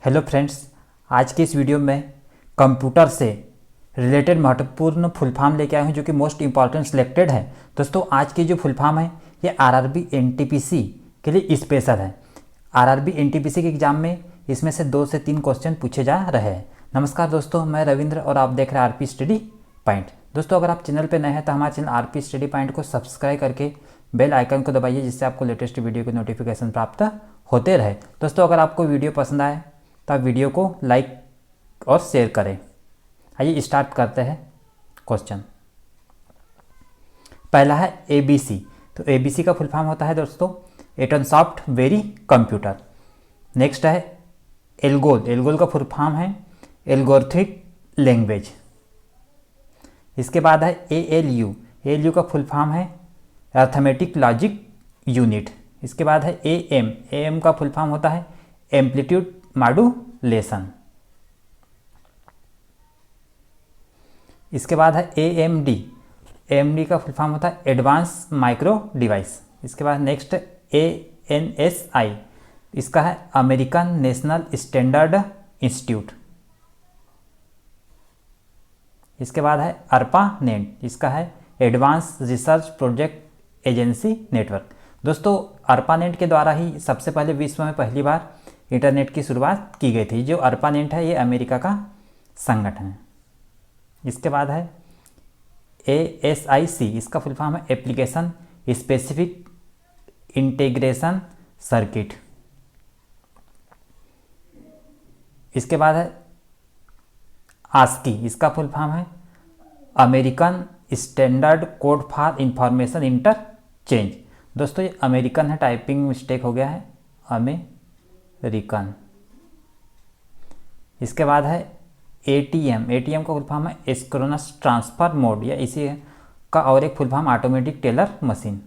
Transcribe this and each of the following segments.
Hello friends, आज के इस वीडियो में कंप्यूटर से रिलेटेड महत्वपूर्ण फुल फॉर्म लेके आया हूँ जो कि मोस्ट इंपॉर्टेंट सिलेक्टेड है। दोस्तों, आज की जो फुल फॉर्म है ये आरआरबी एनटीपीसी के लिए स्पेशल है। आरआरबी एनटीपीसी के एग्जाम में इसमें से 2 से 3 क्वेश्चन पूछे जा रहे हैं। नमस्कार दोस्तों, मैं रविंद्र और आप देख रहे हैं आरपी स्टडी पॉइंट। दोस्तों, अगर आप चैनल पर नए हैं तो हमारे चैनल आरपी स्टडी पॉइंट को सब्सक्राइब करके बेल आइकन को दबाइए, जिससे आपको लेटेस्ट वीडियो के नोटिफिकेशन प्राप्त होते रहे। दोस्तों, अगर आपको वीडियो पसंद आए तो आप वीडियो को लाइक और शेयर करें। आइए स्टार्ट करते हैं क्वेश्चन। पहला है एबीसी। तो एबीसी का फुल फॉर्म होता है दोस्तों एटनसॉफ्ट वेरी कंप्यूटर। नेक्स्ट है एल्गोल। एल्गोल का फुल फॉर्म है एल्गोरिथमिक लैंग्वेज। इसके बाद है एएलयू। एएलयू का फुल फॉर्म है अर्थमेटिक लॉजिक यूनिट। इसके बाद है एएम। एएम का फुल फॉर्म होता है एम्पलीट्यूड मॉड्यूलेशन। इसके बाद है एएमडी। एएमडी का फुल फॉर्म होता है एडवांस माइक्रो डिवाइस। इसके बाद नेक्स्ट एएनएसआई। इसका है अमेरिकन नेशनल स्टैंडर्ड इंस्टीट्यूट। इसके बाद है ARPANET। इसका है advance research project agency network. दोस्तों, ARPANET के द्वारा ही सबसे पहले विश्व में पहली बार इंटरनेट की शुरुआत की गई थी। जो ARPANET है ये अमेरिका का संगठन है। इसके बाद है ASIC। इसका फुल फॉर्म है एप्लीकेशन स्पेसिफिक इंटीग्रेशन सर्किट। इसके बाद है ASCII। इसका फुल फॉर्म है American standard code for information interchange. दोस्तों, ये अमेरिकन है, टाइपिंग मिस्टेक हो गया है, अमेरिकन। इसके बाद है एटीएम। एटीएम का फुल फॉर्म है एसिंक्रोनस ट्रांसफर मोड, या इसी का और एक full form automatic teller machine.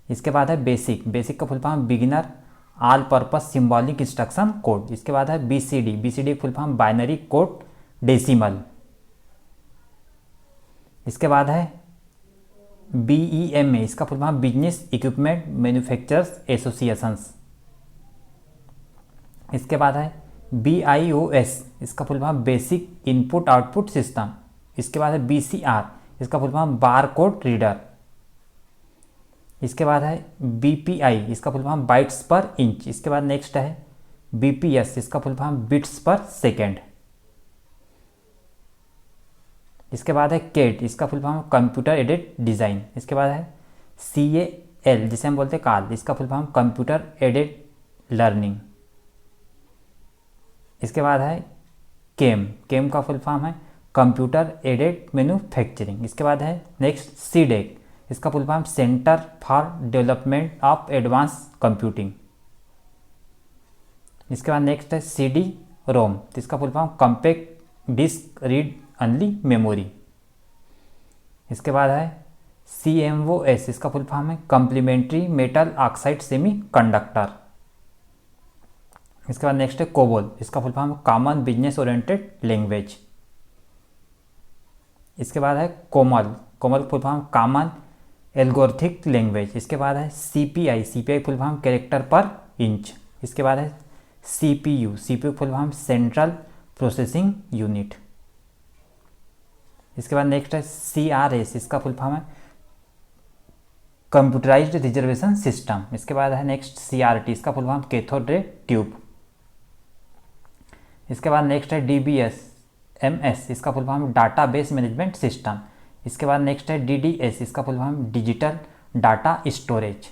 इसके बाद है बेसिक। बेसिक का full form beginner all purpose symbolic instruction code. इसके बाद है BCD. BCD full form binary code decimal. इसके बाद है बीईएमए। इसका full form business equipment manufacturers associations. इसके बाद है BIOS। इसका full form basic input output system. इसके बाद है BCR। इसका full form bar code reader. इसके बाद है BPI। इसका फुल फॉर्म बाइट्स पर इंच। इसके बाद नेक्स्ट है BPS। इसका फुल फॉर्म बिट्स पर सेकेंड। इसके बाद है CAD। इसका full form computer aided design. इसके बाद है CAL, जिसे हम बोलते हैं काल। इसका full form computer aided learning. इसके बाद है केम। केम का फुल फॉर्म है कंप्यूटर एडेड मैन्युफैक्चरिंग। इसके बाद है नेक्स्ट CDEC। इसका full form centre for development of advance computing. इसके बाद नेक्स्ट है CD-ROM। इसका full form compact disc read only memory. इसके बाद है CMOS। इसका फुल फॉर्म है complementary metal oxide semiconductor. इसके बाद नेक्स्ट है कोबोल। इसका full form common business oriented language. इसके बाद है COMAL. COMAL full form common algorithmic language. इसके बाद है CPI। CPI full form character per inch. इसके बाद है CPU। CPU full form central processing unit. इसके बाद नेक्स्ट है CRS। इसका फुल फॉर्म है कंप्यूटराइज्ड रिजर्वेशन सिस्टम। इसके बाद है नेक्स्ट CRT। इसका full form cathode ray tube. इसके बाद नेक्स्ट है DBS-MS। इसका full form database management system. इसके बाद नेक्स्ट है DDS। इसका full form digital data storage.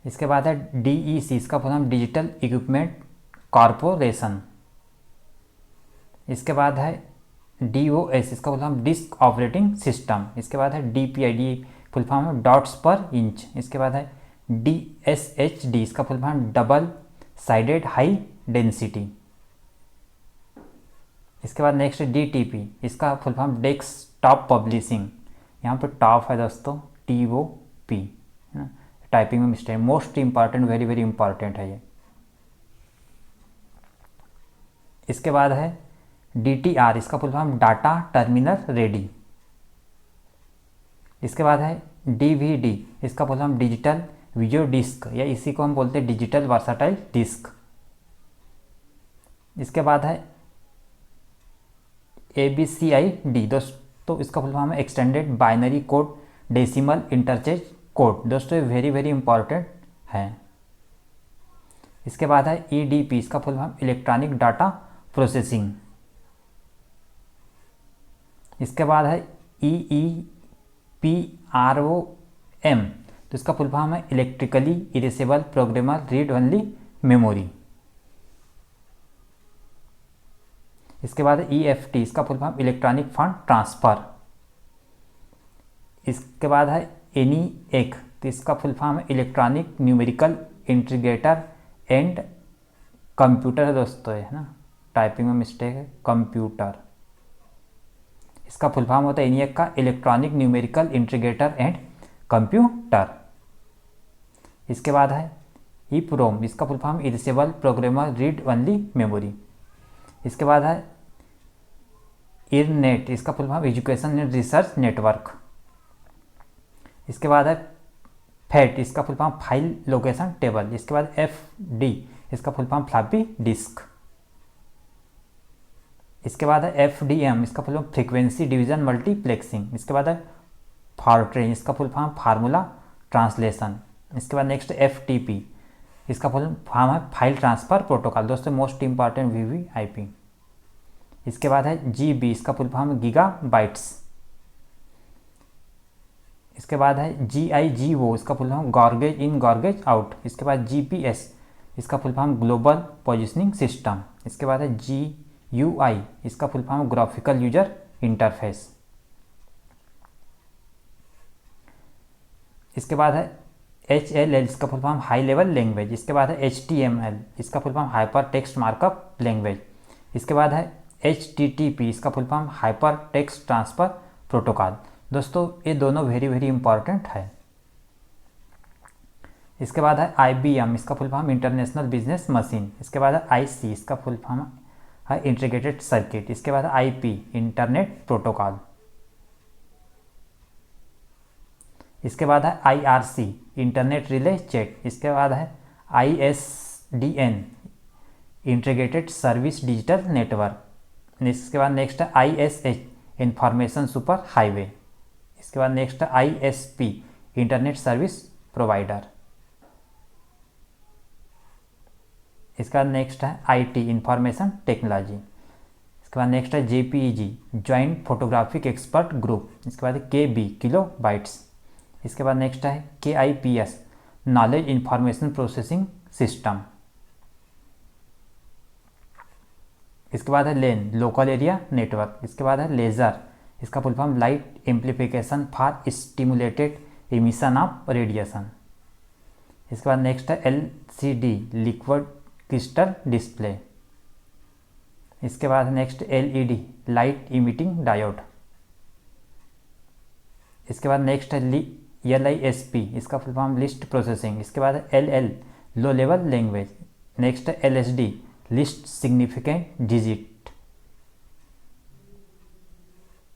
इसके बाद है DEC। इसका full form digital equipment corporation. इसके बाद है DOS। इसका full form disk operating system. इसके बाद है DPI। फुल फॉर्म डॉट्स पर इंच। इसके बाद है DSHD। इसका full form double sided high density. इसके बाद नेक्स्ट है DTP। इसका फुल फॉर्म डेस्कटॉप पब्लिशिंग। यहाँ पे टॉप है दोस्तों TOP, है ना, टाइपिंग में mistake. Most important, very very important है ये। इसके बाद है DTR। इसका full form data terminal ready. इसके बाद है DVD। इसका full form digital video disc, या इसी को हम बोलते हैं डिजिटल वर्साटाइल डिस्क। इसके बाद है ABCID, दोस्तों इसका फुल फॉर्म है extended binary code decimal interchange code. दोस्तों ये वेरी वेरी इंपॉर्टेंट है। इसके बाद है EDP, इसका full form electronic data processing. इसके बाद है EEPROM, तो इसका फुल फॉर्म है electrically erasable programmer read only memory. इसके बाद है EFT, इसका full form electronic fund transfer. इसके बाद है ENIAC, तो इसका फुल फॉर्म है electronic numerical integrator and computer है दोस्तों, है ना, टाइपिंग में मिस्टेक है, कंप्यूटर। इसका फुल फॉर्म होता है ENIAC का electronic numerical integrator and computer. इसके बाद है EPROM, इसका full form erasable programmer read only memory. इसके बाद है IRNET, इसका full form education and research network. इसके बाद है FAT, इसका full form file location table. इसके बाद FD, इसका फुल फॉर्म फ्लॉपी डिस्क। इसके बाद है FDM, इसका full form frequency division multiplexing. इसके बाद है FORTRAN, इसका फुल फॉर्म फार्मूला ट्रांसलेशन। इसके बाद नेक्स्ट FTP, इसका फुल फॉर्म है फाइल ट्रांसफ़र प्रोटोकॉल। दोस्तों मोस्ट इंपॉर्टेंट VVIP। इसके बाद है GB, इसका फुल फॉर्म गीगाबाइट्स। इसके बाद है GIGO, इसका फुल फॉर्म गॉर्गेज इन गॉर्गेज आउट। इसके बाद GPS, इसका full form global positioning system. इसके बाद है GUI, इसका full form graphical user interface. इसके बाद है HLL, इसका full form high level language. इसके बाद है HTML, इसका full form hyper text markup language. इसके बाद है HTTP, इसका full form hyper text transfer protocol. दोस्तों ये दोनों वेरी वेरी इंपॉर्टेंट है। इसके बाद है IBM, इसका full form international business machine. इसके बाद है IC, इसका फुल फॉर्म है इंटीग्रेटेड सर्किट। इसके बाद है IP, इंटरनेट प्रोटोकॉल। इसके बाद है IRC, इंटरनेट रिले चैट। इसके बाद है ISDN, integrated service digital network. इसके बाद नेक्स्ट है ISH, इंफॉर्मेशन सुपर हाईवे। इसके बाद नेक्स्ट है ISP, इंटरनेट सर्विस प्रोवाइडर। इसके बाद नेक्स्ट है IT, इंफॉर्मेशन टेक्नोलॉजी। इसके बाद नेक्स्ट है JPEG, joint photographic expert group. इसके बाद KB, किलो बाइट्स। इसके बाद नेक्स्ट है KIPS, knowledge information processing system. इसके बाद है LAN, लोकल एरिया नेटवर्क। इसके बाद है लेज़र, इसका full form light amplification for stimulated emission of radiation. इसके बाद नेक्स्ट है LCD, लिक्विड क्रिस्टल डिस्प्ले। इसके बाद next LED, light emitting diode. इसके बाद नेक्स्ट है LISP, इसका फुल फॉर्म लिस्ट प्रोसेसिंग। इसके बाद है LL, low level language. Next है LSD, लिस्ट सिग्निफिकेंट डिजिट।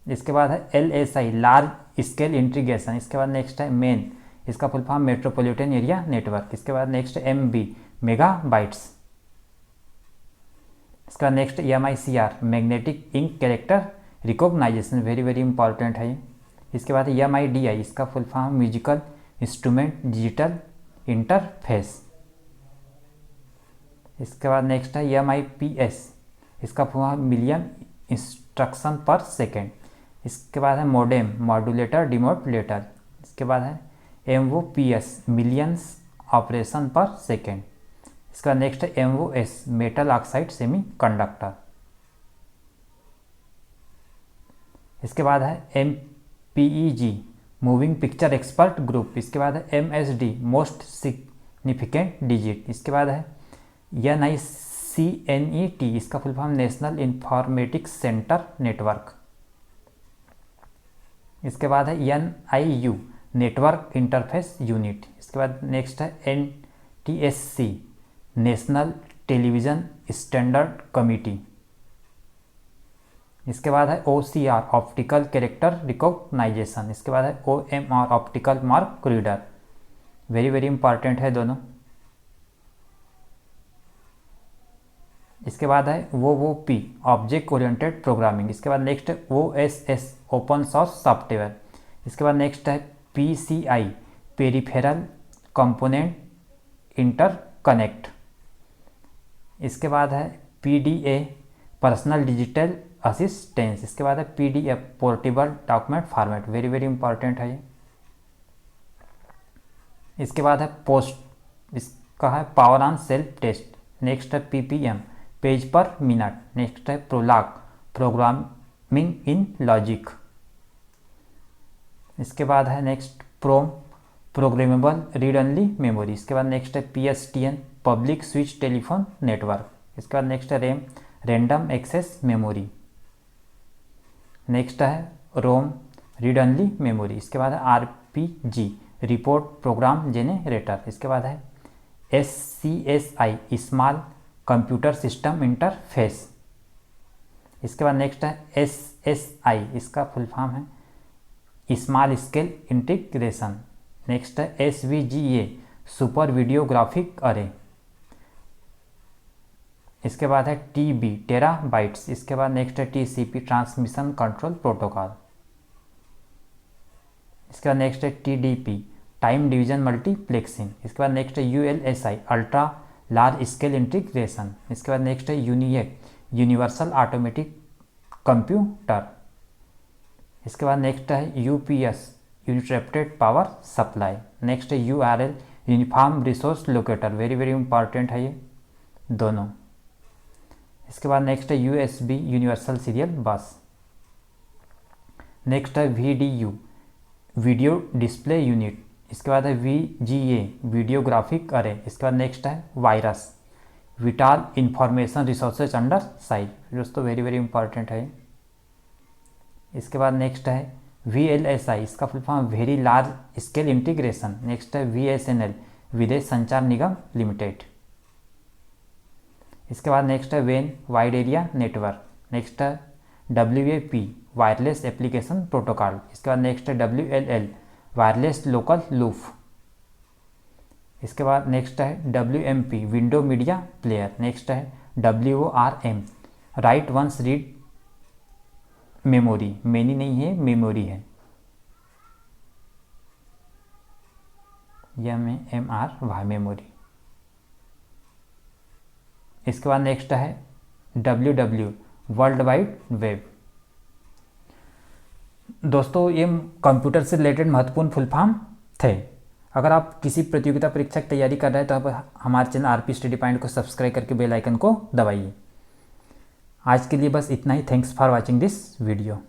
इसके बाद है LSI, लार्ज स्केल इंटीग्रेशन। इसके बाद नेक्स्ट है मेन, इसका full form metropolitan area network. इसके बाद नेक्स्ट MB, मेगा बाइट्स। इसके बाद next MICR, magnetic ink character recognisation, very very important है। इसके बाद MIDI, इसका full form musical instrument digital interface. इसके बाद नेक्स्ट है MIPS, इसका full form million instruction per second. इसके बाद है मोडेम, मॉड्यूलेटर डिमोडुलेटर। इसके बाद है MOPS, मिलियंस ऑपरेशन पर सेकेंड। इसके बाद नेक्स्ट है MOS, metal oxide semiconductor. इसके बाद है MPEG, moving picture expert group. इसके बाद है MSD, मोस्ट सिग्निफिकेंट डिजिट। इसके बाद है NICNET, इसका full form national informatics centre network. इसके बाद है NIU, नेटवर्क इंटरफेस यूनिट। इसके बाद नेक्स्ट है NTSC, national television standard committee. इसके बाद है OCR, ऑप्टिकल कैरेक्टर रिकॉग्नाइजेशन। इसके बाद है OMR, optical mark reader. Very very important है दोनों। इसके बाद है OOP ऑब्जेक्ट ओरिएंटेड प्रोग्रामिंग। इसके बाद नेक्स्ट है OSS ओपन सोर्स सॉफ्टवेयर। इसके बाद नेक्स्ट है PCI पेरिफेरल कंपोनेंट इंटरकनेक्ट। इसके बाद है PDA पर्सनल डिजिटल असिस्टेंस। इसके बाद है PDF portable document format, very very important है ये। इसके बाद है पोस्ट, इसका है power on self test. Next है PPM page per minute. Next है प्रोलॉग प्रोग्रामिंग इन लॉजिक। इसके बाद है next PROM programmable read only memory. इसके बाद नेक्स्ट है PSTN public switch telephone network. इसके बाद नेक्स्ट है RAM random access memory. Next है रोम रीड ओनली मेमोरी। इसके बाद है RPG रिपोर्ट प्रोग्राम जेनरेटर। इसके बाद है SCSI small computer system interface. इसके बाद नेक्स्ट है SSI, इसका फुल फॉर्म है स्मॉल स्केल इंटीग्रेशन। नेक्स्ट है SVGA सुपर वीडियो ग्राफिक अरे। इसके बाद है TB टेराबाइट्स। इसके बाद नेक्स्ट है TCP ट्रांसमिशन कंट्रोल प्रोटोकॉल। इसके बाद नेक्स्ट है TDP टाइम डिवीजन मल्टीप्लेक्सिंग। इसके बाद नेक्स्ट है ULSI ultra large scale integration. इसके बाद नेक्स्ट है यूनिएक यूनिवर्सल ऑटोमेटिक कंप्यूटर। इसके बाद नेक्स्ट है UPS यूनिट्रप्टेड पावर सप्लाई। नेक्स्ट है URL uniform resource locator, very very important है ये दोनों। इसके बाद नेक्स्ट है USB यूनिवर्सल सीरियल बस। नेक्स्ट है VDU वीडियो डिस्प्ले यूनिट। इसके बाद है VGA वीडियो ग्राफिक अरे। इसके बाद नेक्स्ट है virus vital information resources under size, दोस्तों वेरी वेरी इंपॉर्टेंट है। इसके बाद नेक्स्ट है VLSI, इसका full form very large scale integration. Next है VSNL विदेश संचार निगम लिमिटेड। इसके बाद नेक्स्ट है when wide area network. Next है WAP वायरलेस एप्लीकेशन प्रोटोकॉल। इसके बाद नेक्स्ट है WLL वायरलेस लोकल लूप। इसके बाद नेक्स्ट है WMP window media player. Next है WORM write once read memory, many नहीं है मेमोरी है, MR मेमोरी। इसके बाद नेक्स्ट है WW वर्ल्ड वाइड वेब। दोस्तों ये कंप्यूटर से रिलेटेड महत्वपूर्ण फुल फॉर्म थे। अगर आप किसी प्रतियोगिता परीक्षा की तैयारी कर रहे हैं तो आप हमारे चैनल RP स्टडी पॉइंट को सब्सक्राइब करके बेल आइकन को दबाइए। आज के लिए बस इतना ही। Thanks for watching this video.